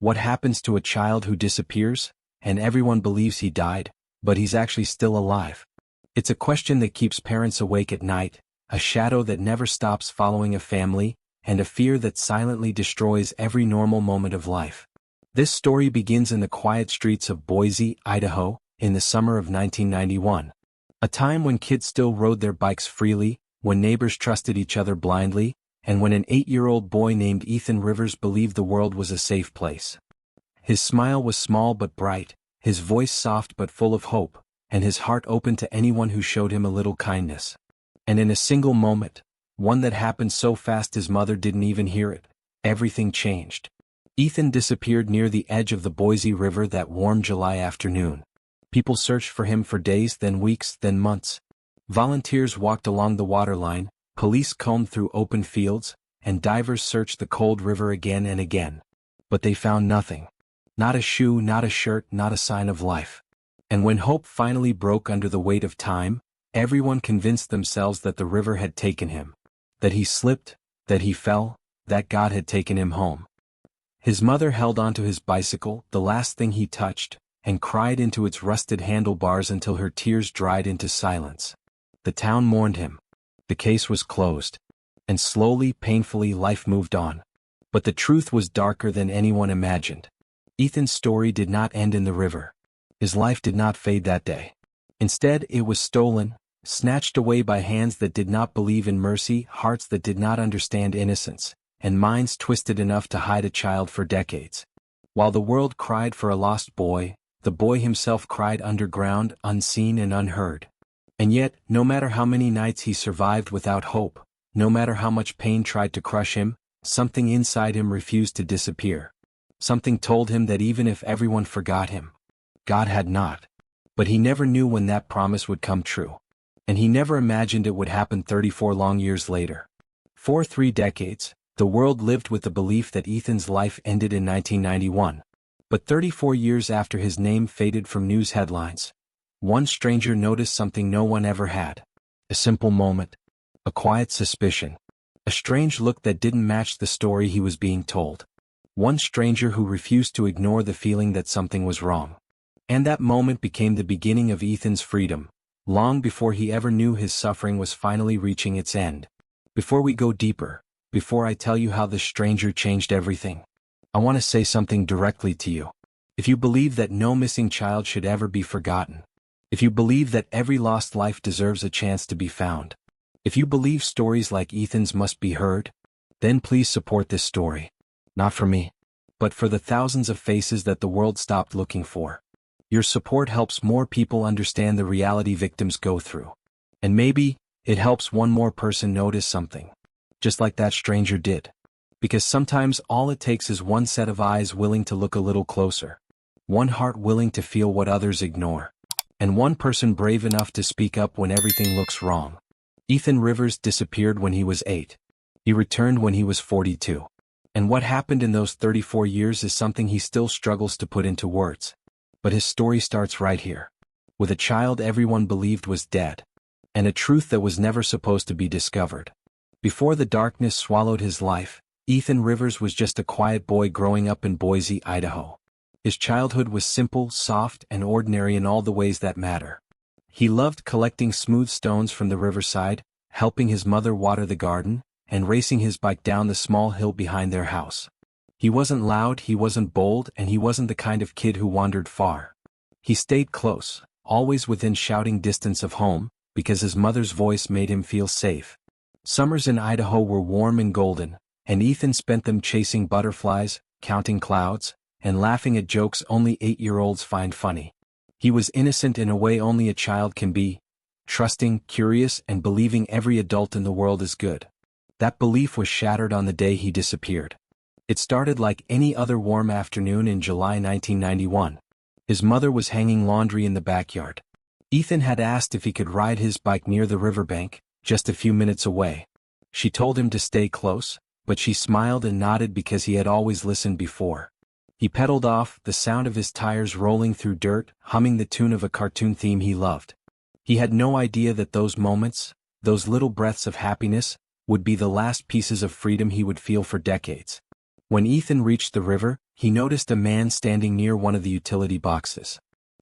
What happens to a child who disappears, and everyone believes he died, but he's actually still alive? It's a question that keeps parents awake at night, a shadow that never stops following a family, and a fear that silently destroys every normal moment of life. This story begins in the quiet streets of Boise, Idaho, in the summer of 1991. A time when kids still rode their bikes freely, when neighbors trusted each other blindly, and when an 8-year-old boy named Ethan Rivers believed the world was a safe place. His smile was small but bright, his voice soft but full of hope, and his heart open to anyone who showed him a little kindness. And in a single moment, one that happened so fast his mother didn't even hear it, everything changed. Ethan disappeared near the edge of the Boise River that warm July afternoon. People searched for him for days, then weeks, then months. Volunteers walked along the waterline, police combed through open fields, and divers searched the cold river again and again. But they found nothing. Not a shoe, not a shirt, not a sign of life. And when hope finally broke under the weight of time, everyone convinced themselves that the river had taken him. That he slipped, that he fell, that God had taken him home. His mother held onto his bicycle, the last thing he touched, and cried into its rusted handlebars until her tears dried into silence. The town mourned him. The case was closed. And slowly, painfully, life moved on. But the truth was darker than anyone imagined. Ethan's story did not end in the river. His life did not fade that day. Instead, it was stolen, snatched away by hands that did not believe in mercy, hearts that did not understand innocence, and minds twisted enough to hide a child for decades. While the world cried for a lost boy, the boy himself cried underground, unseen and unheard. And yet, no matter how many nights he survived without hope, no matter how much pain tried to crush him, something inside him refused to disappear. Something told him that even if everyone forgot him, God had not. But he never knew when that promise would come true. And he never imagined it would happen 34 long years later. For 3 decades, the world lived with the belief that Ethan's life ended in 1991. But 34 years after his name faded from news headlines, one stranger noticed something no one ever had. A simple moment. A quiet suspicion. A strange look that didn't match the story he was being told. One stranger who refused to ignore the feeling that something was wrong. And that moment became the beginning of Ethan's freedom, long before he ever knew his suffering was finally reaching its end. Before we go deeper, before I tell you how this stranger changed everything, I want to say something directly to you. If you believe that no missing child should ever be forgotten, if you believe that every lost life deserves a chance to be found, if you believe stories like Ethan's must be heard, then please support this story. Not for me, but for the thousands of faces that the world stopped looking for. Your support helps more people understand the reality victims go through. And maybe, it helps one more person notice something. Just like that stranger did. Because sometimes all it takes is one set of eyes willing to look a little closer. One heart willing to feel what others ignore. And one person brave enough to speak up when everything looks wrong. Ethan Rivers disappeared when he was 8. He returned when he was 42. And what happened in those 34 years is something he still struggles to put into words. But his story starts right here. With a child everyone believed was dead. And a truth that was never supposed to be discovered. Before the darkness swallowed his life, Ethan Rivers was just a quiet boy growing up in Boise, Idaho. His childhood was simple, soft, and ordinary in all the ways that matter. He loved collecting smooth stones from the riverside, helping his mother water the garden, and racing his bike down the small hill behind their house. He wasn't loud, he wasn't bold, and he wasn't the kind of kid who wandered far. He stayed close, always within shouting distance of home, because his mother's voice made him feel safe. Summers in Idaho were warm and golden, and Ethan spent them chasing butterflies, counting clouds, and laughing at jokes only 8-year-olds find funny. He was innocent in a way only a child can be, trusting, curious, and believing every adult in the world is good. That belief was shattered on the day he disappeared. It started like any other warm afternoon in July 1991. His mother was hanging laundry in the backyard. Ethan had asked if he could ride his bike near the riverbank, just a few minutes away. She told him to stay close, but she smiled and nodded because he had always listened before. He pedaled off, the sound of his tires rolling through dirt, humming the tune of a cartoon theme he loved. He had no idea that those moments, those little breaths of happiness, would be the last pieces of freedom he would feel for decades. When Ethan reached the river, he noticed a man standing near one of the utility boxes.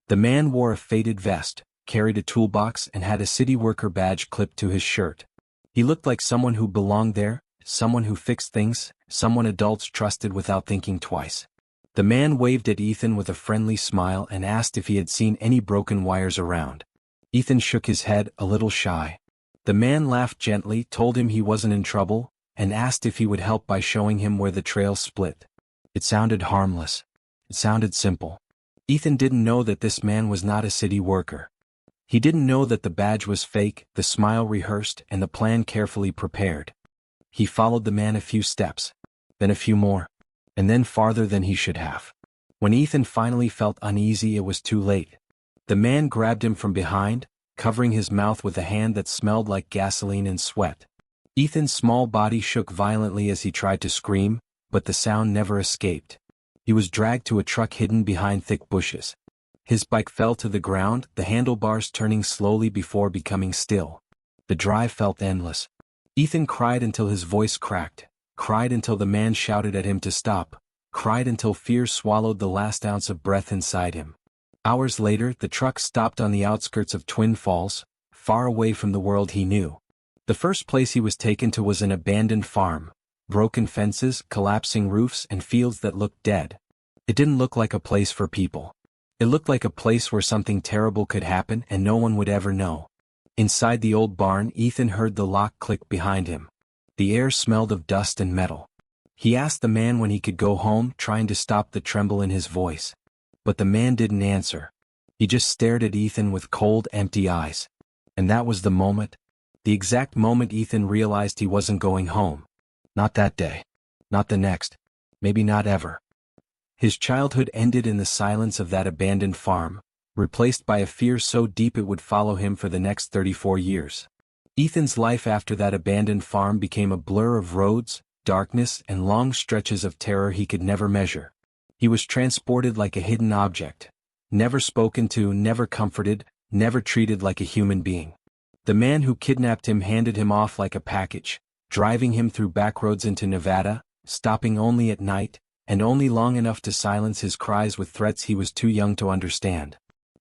The man wore a faded vest, carried a toolbox and had a city worker badge clipped to his shirt. He looked like someone who belonged there, someone who fixed things, someone adults trusted without thinking twice. The man waved at Ethan with a friendly smile and asked if he had seen any broken wires around. Ethan shook his head, a little shy. The man laughed gently, told him he wasn't in trouble, and asked if he would help by showing him where the trail split. It sounded harmless. It sounded simple. Ethan didn't know that this man was not a city worker. He didn't know that the badge was fake, the smile rehearsed, and the plan carefully prepared. He followed the man a few steps, then a few more, and then farther than he should have. When Ethan finally felt uneasy, it was too late. The man grabbed him from behind, covering his mouth with a hand that smelled like gasoline and sweat. Ethan's small body shook violently as he tried to scream, but the sound never escaped. He was dragged to a truck hidden behind thick bushes. His bike fell to the ground, the handlebars turning slowly before becoming still. The drive felt endless. Ethan cried until his voice cracked, cried until the man shouted at him to stop, cried until fear swallowed the last ounce of breath inside him. Hours later, the truck stopped on the outskirts of Twin Falls, far away from the world he knew. The first place he was taken to was an abandoned farm, broken fences, collapsing roofs, and fields that looked dead. It didn't look like a place for people. It looked like a place where something terrible could happen and no one would ever know. Inside the old barn, Ethan heard the lock click behind him. The air smelled of dust and metal. He asked the man when he could go home, trying to stop the tremble in his voice. But the man didn't answer. He just stared at Ethan with cold, empty eyes. And that was the moment, the exact moment Ethan realized he wasn't going home. Not that day. Not the next. Maybe not ever. His childhood ended in the silence of that abandoned farm, replaced by a fear so deep it would follow him for the next 34 years. Ethan's life after that abandoned farm became a blur of roads, darkness, and long stretches of terror he could never measure. He was transported like a hidden object, never spoken to, never comforted, never treated like a human being. The man who kidnapped him handed him off like a package, driving him through backroads into Nevada, stopping only at night, and only long enough to silence his cries with threats he was too young to understand.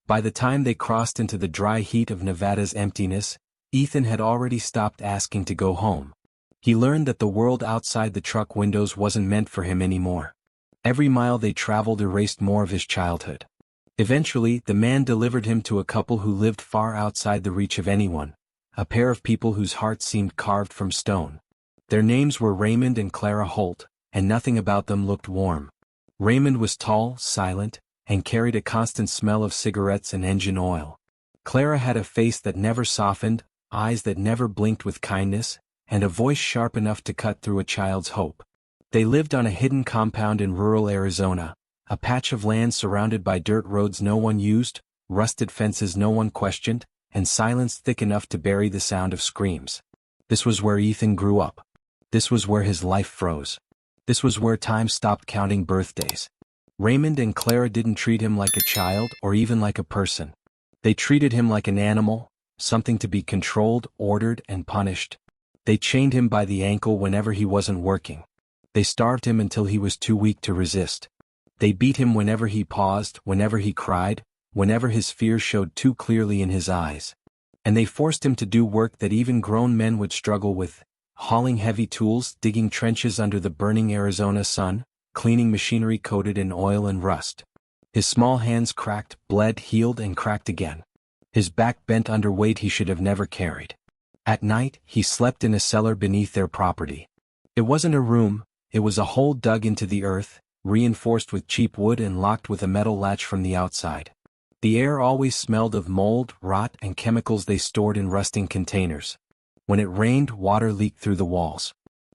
By the time they crossed into the dry heat of Nevada's emptiness, Ethan had already stopped asking to go home. He learned that the world outside the truck windows wasn't meant for him anymore. Every mile they traveled erased more of his childhood. Eventually, the man delivered him to a couple who lived far outside the reach of anyone, a pair of people whose hearts seemed carved from stone. Their names were Raymond and Clara Holt, and nothing about them looked warm. Raymond was tall, silent, and carried a constant smell of cigarettes and engine oil. Clara had a face that never softened, eyes that never blinked with kindness, and a voice sharp enough to cut through a child's hope. They lived on a hidden compound in rural Arizona, a patch of land surrounded by dirt roads no one used, rusted fences no one questioned, and silence thick enough to bury the sound of screams. This was where Ethan grew up. This was where his life froze. This was where time stopped counting birthdays. Raymond and Clara didn't treat him like a child or even like a person. They treated him like an animal, something to be controlled, ordered, and punished. They chained him by the ankle whenever he wasn't working. They starved him until he was too weak to resist. They beat him whenever he paused, whenever he cried, whenever his fear showed too clearly in his eyes. And they forced him to do work that even grown men would struggle with. Hauling heavy tools, digging trenches under the burning Arizona sun, cleaning machinery coated in oil and rust. His small hands cracked, bled, healed, and cracked again. His back bent under weight he should have never carried. At night, he slept in a cellar beneath their property. It wasn't a room, it was a hole dug into the earth, reinforced with cheap wood and locked with a metal latch from the outside. The air always smelled of mold, rot, and chemicals they stored in rusting containers. When it rained, water leaked through the walls.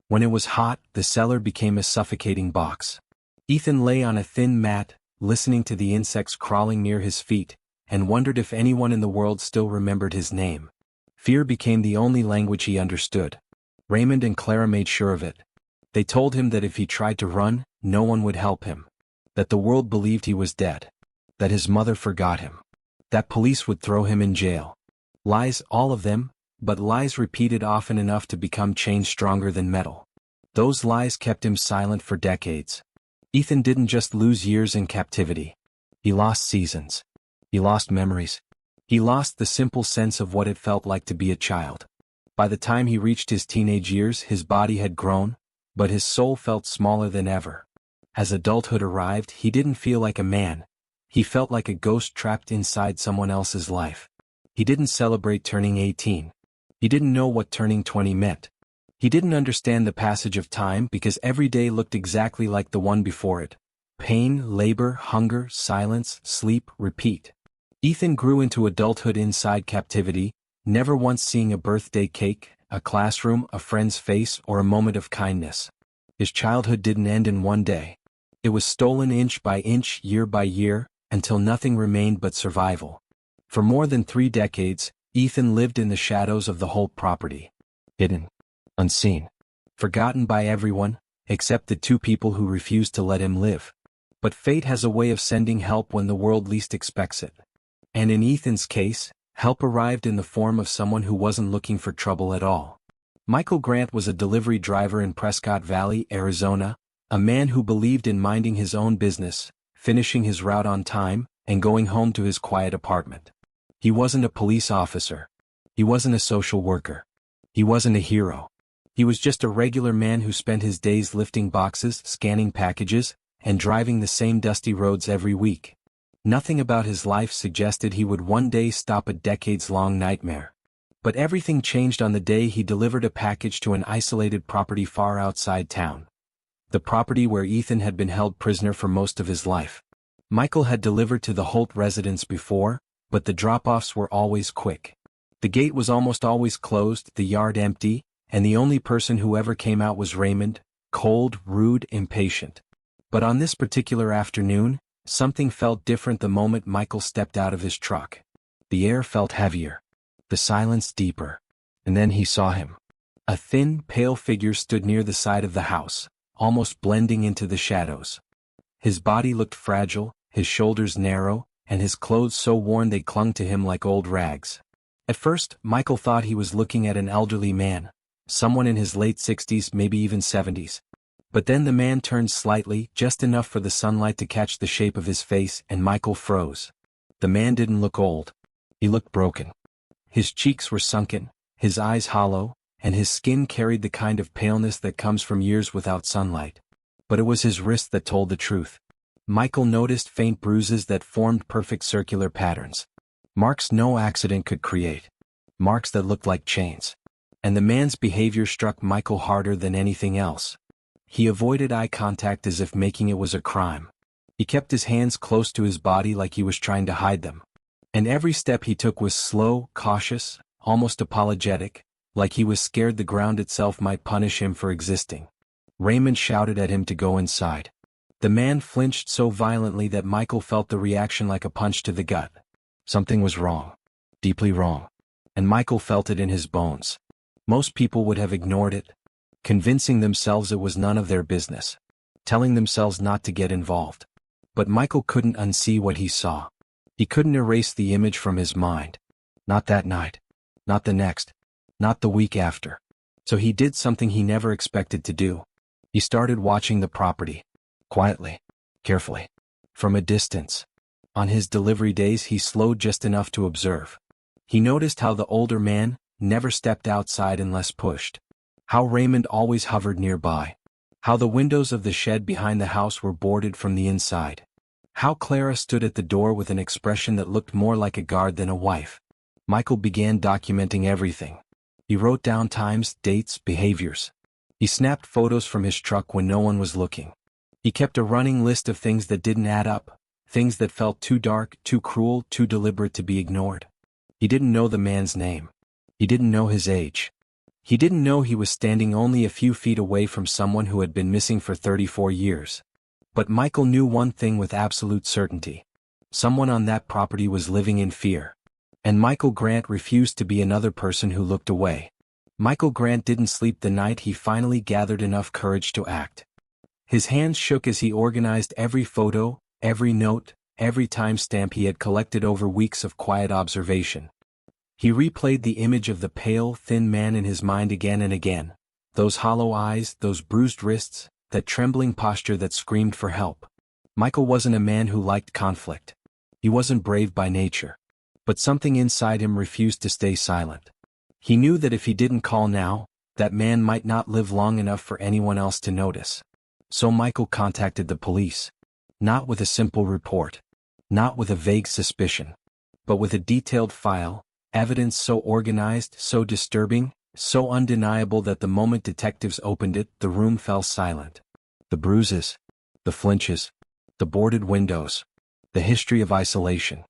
When it was hot, the cellar became a suffocating box. Ethan lay on a thin mat, listening to the insects crawling near his feet, and wondered if anyone in the world still remembered his name. Fear became the only language he understood. Raymond and Clara made sure of it. They told him that if he tried to run, no one would help him. That the world believed he was dead. That his mother forgot him. That police would throw him in jail. Lies, all of them, but lies repeated often enough to become chains stronger than metal. Those lies kept him silent for decades. Ethan didn't just lose years in captivity. He lost seasons. He lost memories. He lost the simple sense of what it felt like to be a child. By the time he reached his teenage years, his body had grown, but his soul felt smaller than ever. As adulthood arrived, he didn't feel like a man. He felt like a ghost trapped inside someone else's life. He didn't celebrate turning 18. He didn't know what turning 20 meant. He didn't understand the passage of time because every day looked exactly like the one before it. Pain, labor, hunger, silence, sleep, repeat. Ethan grew into adulthood inside captivity, never once seeing a birthday cake, a classroom, a friend's face, or a moment of kindness. His childhood didn't end in one day. It was stolen inch by inch, year by year, until nothing remained but survival. For more than 3 decades, Ethan lived in the shadows of the Holt property. Hidden. Unseen. Forgotten by everyone, except the 2 people who refused to let him live. But fate has a way of sending help when the world least expects it. And in Ethan's case, help arrived in the form of someone who wasn't looking for trouble at all. Michael Grant was a delivery driver in Prescott Valley, Arizona, a man who believed in minding his own business, finishing his route on time, and going home to his quiet apartment. He wasn't a police officer. He wasn't a social worker. He wasn't a hero. He was just a regular man who spent his days lifting boxes, scanning packages, and driving the same dusty roads every week. Nothing about his life suggested he would one day stop a decades-long nightmare. But everything changed on the day he delivered a package to an isolated property far outside town. The property where Ethan had been held prisoner for most of his life. Michael had delivered to the Holt residence before, but the drop-offs were always quick. The gate was almost always closed, the yard empty, and the only person who ever came out was Raymond, cold, rude, impatient. But on this particular afternoon, something felt different the moment Michael stepped out of his truck. The air felt heavier. The silence deeper. And then he saw him. A thin, pale figure stood near the side of the house, almost blending into the shadows. His body looked fragile, his shoulders narrow, and his clothes so worn they clung to him like old rags. At first, Michael thought he was looking at an elderly man, someone in his late 60s, maybe even 70s. But then the man turned slightly, just enough for the sunlight to catch the shape of his face, and Michael froze. The man didn't look old. He looked broken. His cheeks were sunken, his eyes hollow, and his skin carried the kind of paleness that comes from years without sunlight. But it was his wrist that told the truth. Michael noticed faint bruises that formed perfect circular patterns. Marks no accident could create. Marks that looked like chains. And the man's behavior struck Michael harder than anything else. He avoided eye contact as if making it was a crime. He kept his hands close to his body like he was trying to hide them. And every step he took was slow, cautious, almost apologetic, like he was scared the ground itself might punish him for existing. Raymond shouted at him to go inside. The man flinched so violently that Michael felt the reaction like a punch to the gut. Something was wrong. Deeply wrong. And Michael felt it in his bones. Most people would have ignored it, convincing themselves it was none of their business, telling themselves not to get involved. But Michael couldn't unsee what he saw. He couldn't erase the image from his mind. Not that night. Not the next. Not the week after. So he did something he never expected to do. He started watching the property. Quietly. Carefully. From a distance. On his delivery days he slowed just enough to observe. He noticed how the older man never stepped outside unless pushed. How Raymond always hovered nearby. How the windows of the shed behind the house were boarded from the inside. How Clara stood at the door with an expression that looked more like a guard than a wife. Michael began documenting everything. He wrote down times, dates, behaviors. He snapped photos from his truck when no one was looking. He kept a running list of things that didn't add up, things that felt too dark, too cruel, too deliberate to be ignored. He didn't know the man's name. He didn't know his age. He didn't know he was standing only a few feet away from someone who had been missing for 34 years. But Michael knew one thing with absolute certainty. Someone on that property was living in fear. And Michael Grant refused to be another person who looked away. Michael Grant didn't sleep the night he finally gathered enough courage to act. His hands shook as he organized every photo, every note, every timestamp he had collected over weeks of quiet observation. He replayed the image of the pale, thin man in his mind again and again. Those hollow eyes, those bruised wrists, that trembling posture that screamed for help. Michael wasn't a man who liked conflict. He wasn't brave by nature. But something inside him refused to stay silent. He knew that if he didn't call now, that man might not live long enough for anyone else to notice. So Michael contacted the police. Not with a simple report. Not with a vague suspicion. But with a detailed file, evidence so organized, so disturbing, so undeniable that the moment detectives opened it, the room fell silent. The bruises. The flinches. The boarded windows. The history of isolation.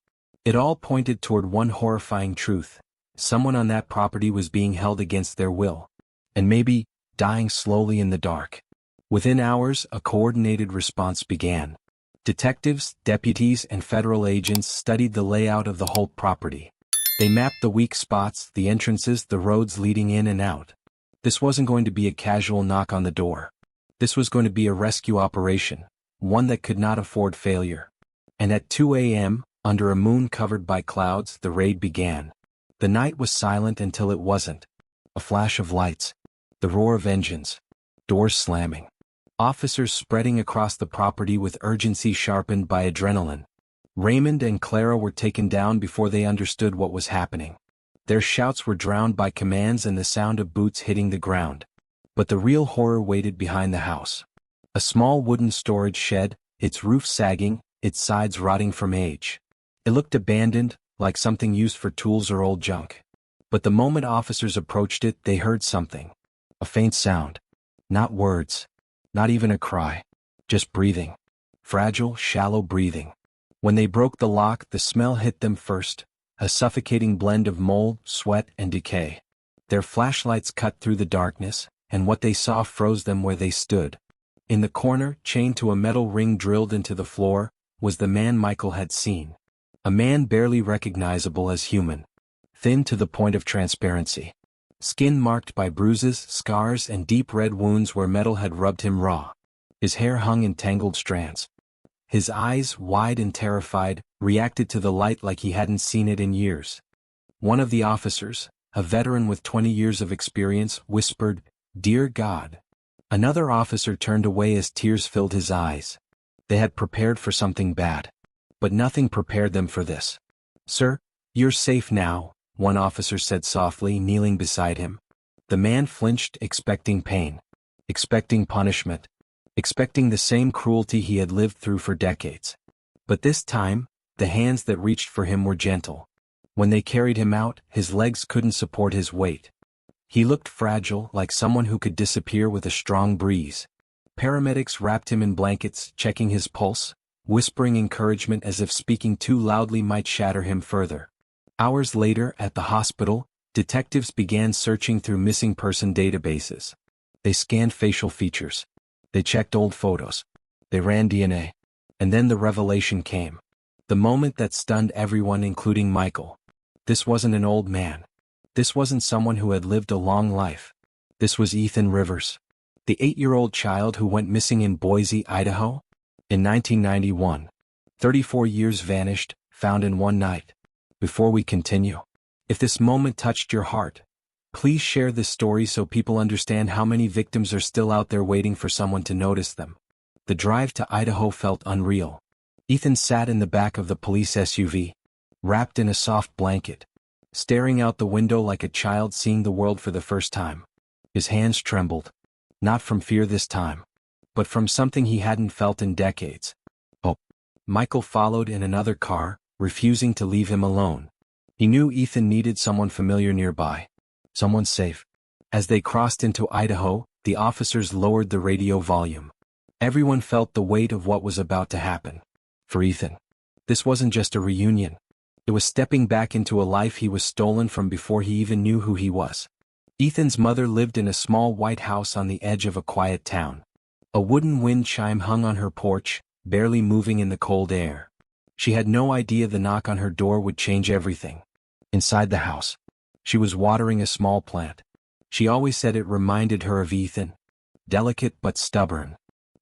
It all pointed toward one horrifying truth. Someone on that property was being held against their will. And maybe, dying slowly in the dark. Within hours, a coordinated response began. Detectives, deputies, and federal agents studied the layout of the whole property. They mapped the weak spots, the entrances, the roads leading in and out. This wasn't going to be a casual knock on the door. This was going to be a rescue operation, one that could not afford failure. And at 2 a.m., under a moon covered by clouds, the raid began. The night was silent until it wasn't. A flash of lights. The roar of engines. Doors slamming. Officers spreading across the property with urgency sharpened by adrenaline. Raymond and Clara were taken down before they understood what was happening. Their shouts were drowned by commands and the sound of boots hitting the ground. But the real horror waited behind the house. A small wooden storage shed, its roof sagging, its sides rotting from age. It looked abandoned, like something used for tools or old junk. But the moment officers approached it, they heard something. A faint sound. Not words. Not even a cry. Just breathing. Fragile, shallow breathing. When they broke the lock, the smell hit them first. A suffocating blend of mold, sweat, and decay. Their flashlights cut through the darkness, and what they saw froze them where they stood. In the corner, chained to a metal ring drilled into the floor, was the man Michael had seen. A man barely recognizable as human. Thin to the point of transparency. Skin marked by bruises, scars, and deep red wounds where metal had rubbed him raw. His hair hung in tangled strands. His eyes, wide and terrified, reacted to the light like he hadn't seen it in years. One of the officers, a veteran with 20 years of experience, whispered, "Dear God." Another officer turned away as tears filled his eyes. They had prepared for something bad. But nothing prepared them for this. "Sir, you're safe now," one officer said softly, kneeling beside him. The man flinched, expecting pain. Expecting punishment. Expecting the same cruelty he had lived through for decades. But this time, the hands that reached for him were gentle. When they carried him out, his legs couldn't support his weight. He looked fragile, like someone who could disappear with a strong breeze. Paramedics wrapped him in blankets, checking his pulse, whispering encouragement as if speaking too loudly might shatter him further. Hours later, at the hospital, detectives began searching through missing person databases. They scanned facial features. They checked old photos. They ran DNA. And then the revelation came. The moment that stunned everyone, including Michael. This wasn't an old man. This wasn't someone who had lived a long life. This was Ethan Rivers. The 8-year-old child who went missing in Boise, Idaho? In 1991. 34 years vanished, found in one night. Before we continue, if this moment touched your heart, please share this story so people understand how many victims are still out there waiting for someone to notice them. The drive to Idaho felt unreal. Ethan sat in the back of the police SUV, wrapped in a soft blanket, staring out the window like a child seeing the world for the first time. His hands trembled. Not from fear this time, but from something he hadn't felt in decades. Hope. Michael followed in another car, refusing to leave him alone. He knew Ethan needed someone familiar nearby. Someone safe. As they crossed into Idaho, the officers lowered the radio volume. Everyone felt the weight of what was about to happen. For Ethan, this wasn't just a reunion. It was stepping back into a life he was stolen from before he even knew who he was. Ethan's mother lived in a small white house on the edge of a quiet town. A wooden wind chime hung on her porch, barely moving in the cold air. She had no idea the knock on her door would change everything. Inside the house, she was watering a small plant. She always said it reminded her of Ethan. Delicate but stubborn.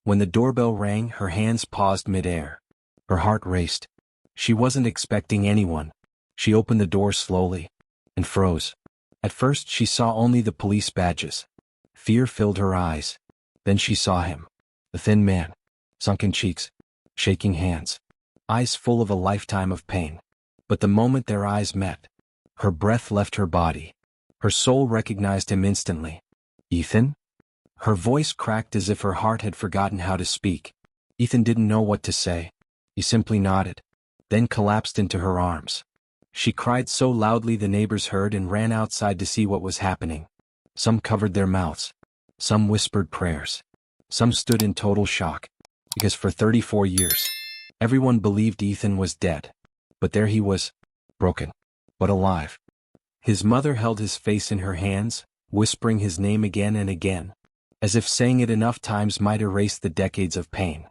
When the doorbell rang, her hands paused mid-air. Her heart raced. She wasn't expecting anyone. She opened the door slowly. And froze. At first she saw only the police badges. Fear filled her eyes. Then she saw him. A thin man, sunken cheeks, shaking hands, eyes full of a lifetime of pain. But the moment their eyes met, her breath left her body. Her soul recognized him instantly. Ethan? Her voice cracked as if her heart had forgotten how to speak. Ethan didn't know what to say. He simply nodded, then collapsed into her arms. She cried so loudly the neighbors heard and ran outside to see what was happening. Some covered their mouths. Some whispered prayers. Some stood in total shock. Because for 34 years, everyone believed Ethan was dead. But there he was, broken, but alive. His mother held his face in her hands, whispering his name again and again, as if saying it enough times might erase the decades of pain.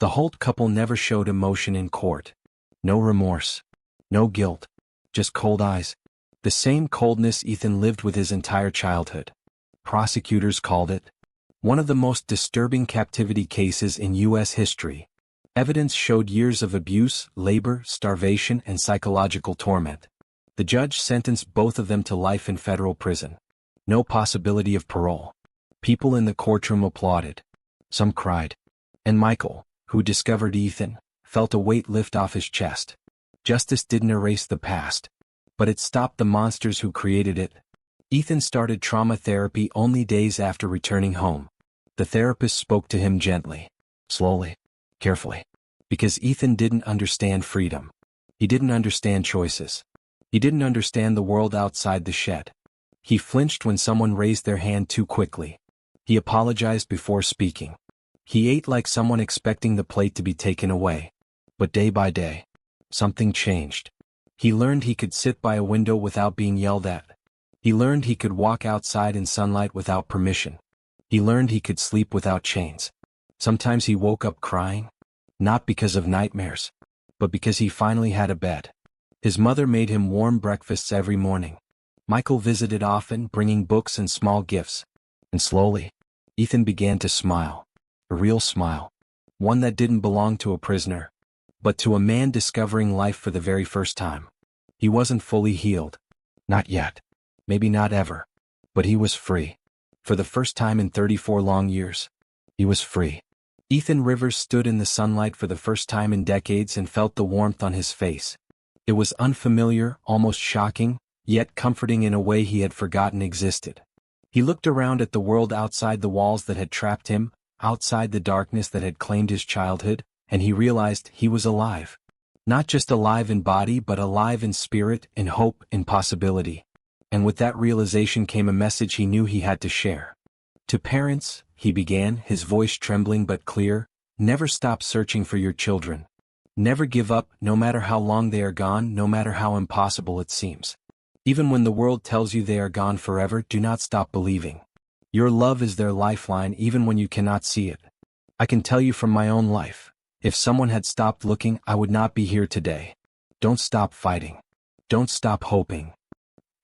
The Holt couple never showed emotion in court. No remorse. No guilt. Just cold eyes. The same coldness Ethan lived with his entire childhood. Prosecutors called it one of the most disturbing captivity cases in U.S. history. Evidence showed years of abuse, labor, starvation, and psychological torment. The judge sentenced both of them to life in federal prison. No possibility of parole. People in the courtroom applauded. Some cried. And Michael, who discovered Ethan, felt a weight lift off his chest. Justice didn't erase the past, but it stopped the monsters who created it. Ethan started trauma therapy only days after returning home. The therapist spoke to him gently, slowly, carefully, because Ethan didn't understand freedom. He didn't understand choices. He didn't understand the world outside the shed. He flinched when someone raised their hand too quickly. He apologized before speaking. He ate like someone expecting the plate to be taken away. But day by day, something changed. He learned he could sit by a window without being yelled at. He learned he could walk outside in sunlight without permission. He learned he could sleep without chains. Sometimes he woke up crying, not because of nightmares, but because he finally had a bed. His mother made him warm breakfasts every morning. Michael visited often, bringing books and small gifts. And slowly, Ethan began to smile. A real smile. One that didn't belong to a prisoner, but to a man discovering life for the very first time. He wasn't fully healed. Not yet. Maybe not ever. But he was free. For the first time in 34 long years, he was free. Ethan Rivers stood in the sunlight for the first time in decades and felt the warmth on his face. It was unfamiliar, almost shocking, yet comforting in a way he had forgotten existed. He looked around at the world outside the walls that had trapped him, outside the darkness that had claimed his childhood, and he realized he was alive. Not just alive in body, but alive in spirit, in hope, in possibility. And with that realization came a message he knew he had to share. To parents, he began, his voice trembling but clear, never stop searching for your children. Never give up, no matter how long they are gone, no matter how impossible it seems. Even when the world tells you they are gone forever, do not stop believing. Your love is their lifeline even when you cannot see it. I can tell you from my own life, if someone had stopped looking, I would not be here today. Don't stop fighting. Don't stop hoping.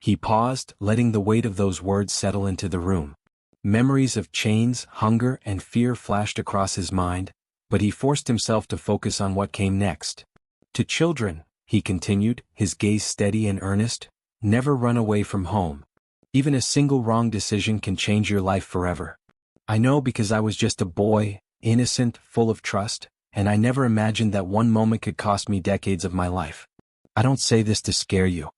He paused, letting the weight of those words settle into the room. Memories of chains, hunger, and fear flashed across his mind, but he forced himself to focus on what came next. To children, he continued, his gaze steady and earnest, never run away from home. Even a single wrong decision can change your life forever. I know because I was just a boy, innocent, full of trust, and I never imagined that one moment could cost me decades of my life. I don't say this to scare you.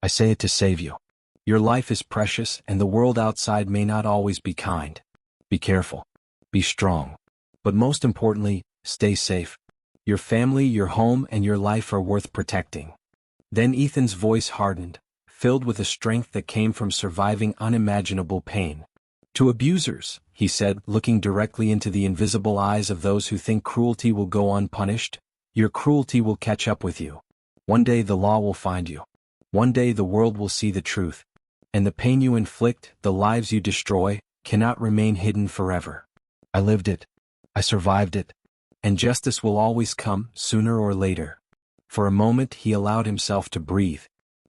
I say it to save you. Your life is precious, and the world outside may not always be kind. Be careful. Be strong. But most importantly, stay safe. Your family, your home, and your life are worth protecting. Then Ethan's voice hardened, filled with a strength that came from surviving unimaginable pain. To abusers, he said, looking directly into the invisible eyes of those who think cruelty will go unpunished, your cruelty will catch up with you. One day the law will find you. One day the world will see the truth. And the pain you inflict, the lives you destroy, cannot remain hidden forever. I lived it. I survived it. And justice will always come, sooner or later. For a moment he allowed himself to breathe.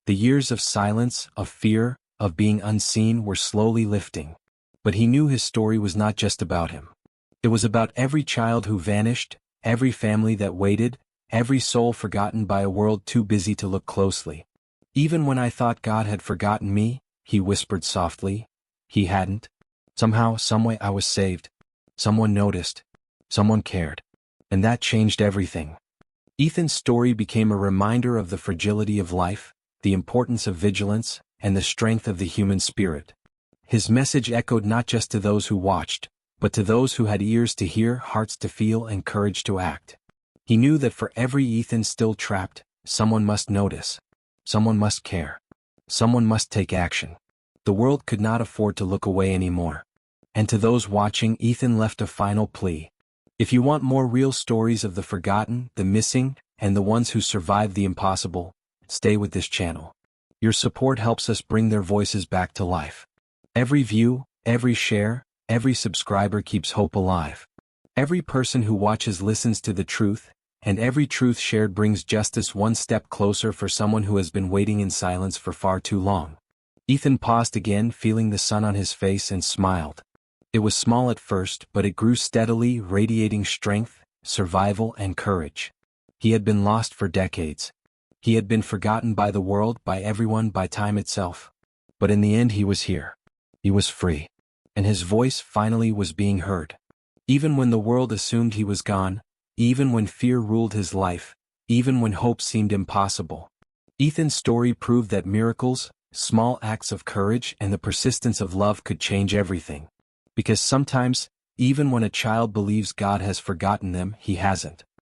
The years of silence, of fear, of being unseen were slowly lifting. But he knew his story was not just about him. It was about every child who vanished, every family that waited, every soul forgotten by a world too busy to look closely. Even when I thought God had forgotten me, he whispered softly, he hadn't. Somehow, someway I was saved. Someone noticed. Someone cared. And that changed everything. Ethan's story became a reminder of the fragility of life, the importance of vigilance, and the strength of the human spirit. His message echoed not just to those who watched, but to those who had ears to hear, hearts to feel, and courage to act. He knew that for every Ethan still trapped, someone must notice. Someone must care. Someone must take action. The world could not afford to look away anymore. And to those watching, Ethan left a final plea. If you want more real stories of the forgotten, the missing, and the ones who survived the impossible, stay with this channel. Your support helps us bring their voices back to life. Every view, every share, every subscriber keeps hope alive. Every person who watches listens to the truth, and every truth shared brings justice one step closer for someone who has been waiting in silence for far too long. Ethan paused again, feeling the sun on his face, and smiled. It was small at first, but it grew steadily, radiating strength, survival, and courage. He had been lost for decades. He had been forgotten by the world, by everyone, by time itself. But in the end he was here. He was free. And his voice finally was being heard. Even when the world assumed he was gone, even when fear ruled his life, even when hope seemed impossible. Ethan's story proved that miracles, small acts of courage, and the persistence of love could change everything. Because sometimes, even when a child believes God has forgotten them, he hasn't.